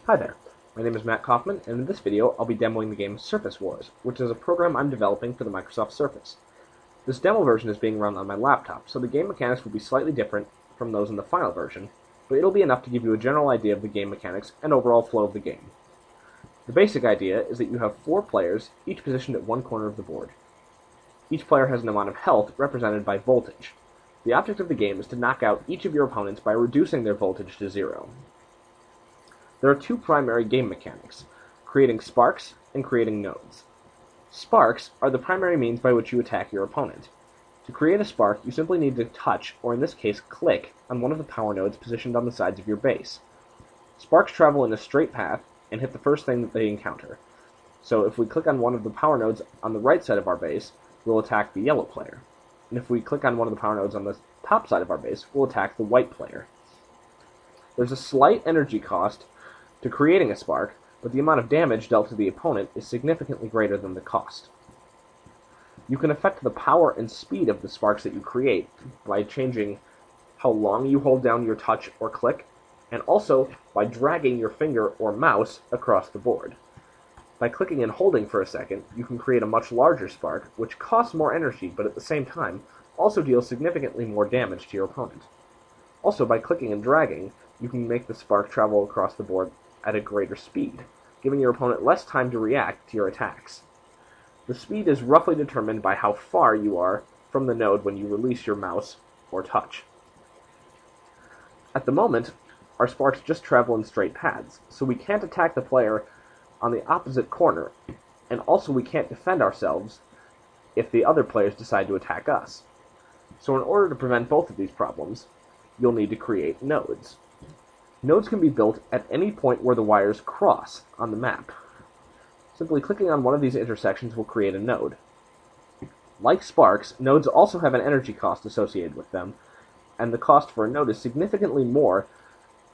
Hi there, my name is Matt Kaufman, and in this video I'll be demoing the game Surface Wars, which is a program I'm developing for the Microsoft Surface. This demo version is being run on my laptop, so the game mechanics will be slightly different from those in the final version, but it'll be enough to give you a general idea of the game mechanics and overall flow of the game. The basic idea is that you have 4 players, each positioned at one corner of the board. Each player has an amount of health represented by voltage. The object of the game is to knock out each of your opponents by reducing their voltage to 0. There are 2 primary game mechanics, creating sparks and creating nodes. Sparks are the primary means by which you attack your opponent. To create a spark, you simply need to touch, or in this case click, on one of the power nodes positioned on the sides of your base. Sparks travel in a straight path and hit the first thing that they encounter. So if we click on one of the power nodes on the right side of our base, we'll attack the yellow player. And if we click on one of the power nodes on the top side of our base, we'll attack the white player. There's a slight energy cost to creating a spark, but the amount of damage dealt to the opponent is significantly greater than the cost. You can affect the power and speed of the sparks that you create by changing how long you hold down your touch or click, and also by dragging your finger or mouse across the board. By clicking and holding for a second, you can create a much larger spark, which costs more energy, but at the same time also deals significantly more damage to your opponent. Also, by clicking and dragging, you can make the spark travel across the board at a greater speed, giving your opponent less time to react to your attacks. The speed is roughly determined by how far you are from the node when you release your mouse or touch. At the moment, our sparks just travel in straight paths, so we can't attack the player on the opposite corner, and also we can't defend ourselves if the other players decide to attack us. So in order to prevent both of these problems, you'll need to create nodes. Nodes can be built at any point where the wires cross on the map. Simply clicking on one of these intersections will create a node. Like sparks, nodes also have an energy cost associated with them, and the cost for a node is significantly more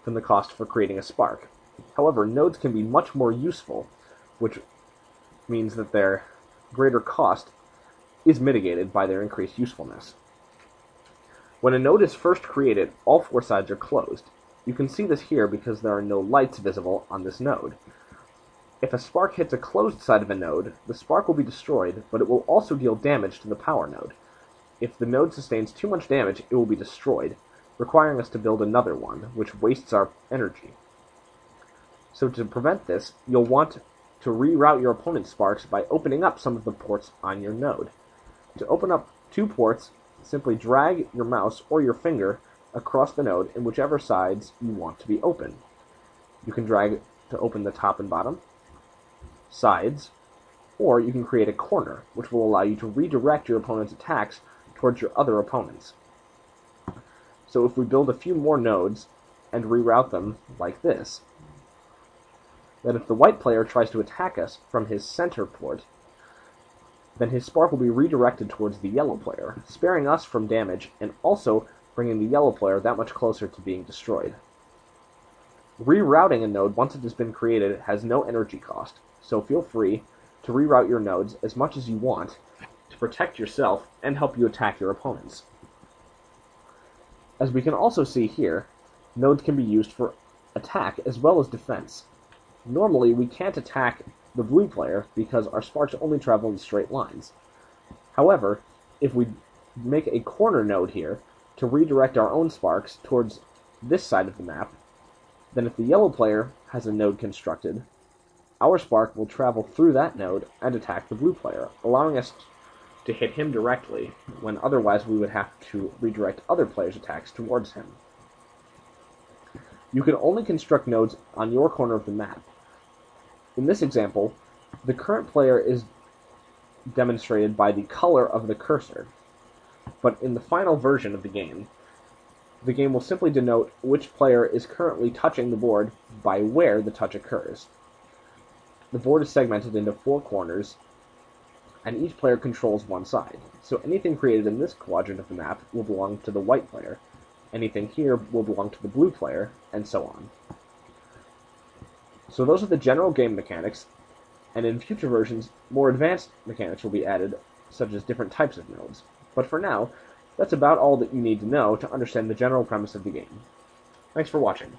than the cost for creating a spark. However, nodes can be much more useful, which means that their greater cost is mitigated by their increased usefulness. When a node is first created, all 4 sides are closed. You can see this here because there are no lights visible on this node. If a spark hits a closed side of a node, the spark will be destroyed, but it will also deal damage to the power node. If the node sustains too much damage, it will be destroyed, requiring us to build another one, which wastes our energy. So to prevent this, you'll want to reroute your opponent's sparks by opening up some of the ports on your node. To open up 2 ports, simply drag your mouse or your finger across the node in whichever sides you want to be open. You can drag to open the top and bottom, sides, or you can create a corner, which will allow you to redirect your opponent's attacks towards your other opponents. So if we build a few more nodes and reroute them like this, then if the white player tries to attack us from his center port, then his spark will be redirected towards the yellow player, sparing us from damage and also bringing the yellow player that much closer to being destroyed. Rerouting a node once it has been created has no energy cost, so feel free to reroute your nodes as much as you want to protect yourself and help you attack your opponents. As we can also see here, nodes can be used for attack as well as defense. Normally, we can't attack the blue player because our sparks only travel in straight lines. However, if we make a corner node here to redirect our own sparks towards this side of the map, then if the yellow player has a node constructed, our spark will travel through that node and attack the blue player, allowing us to hit him directly, when otherwise we would have to redirect other players' attacks towards him. You can only construct nodes on your corner of the map. In this example, the current player is demonstrated by the color of the cursor, but in the final version of the game will simply denote which player is currently touching the board by where the touch occurs. The board is segmented into 4 corners, and each player controls one side. So anything created in this quadrant of the map will belong to the white player, anything here will belong to the blue player, and so on. So those are the general game mechanics, and in future versions, more advanced mechanics will be added, such as different types of nodes. But for now, that's about all that you need to know to understand the general premise of the game. Thanks for watching.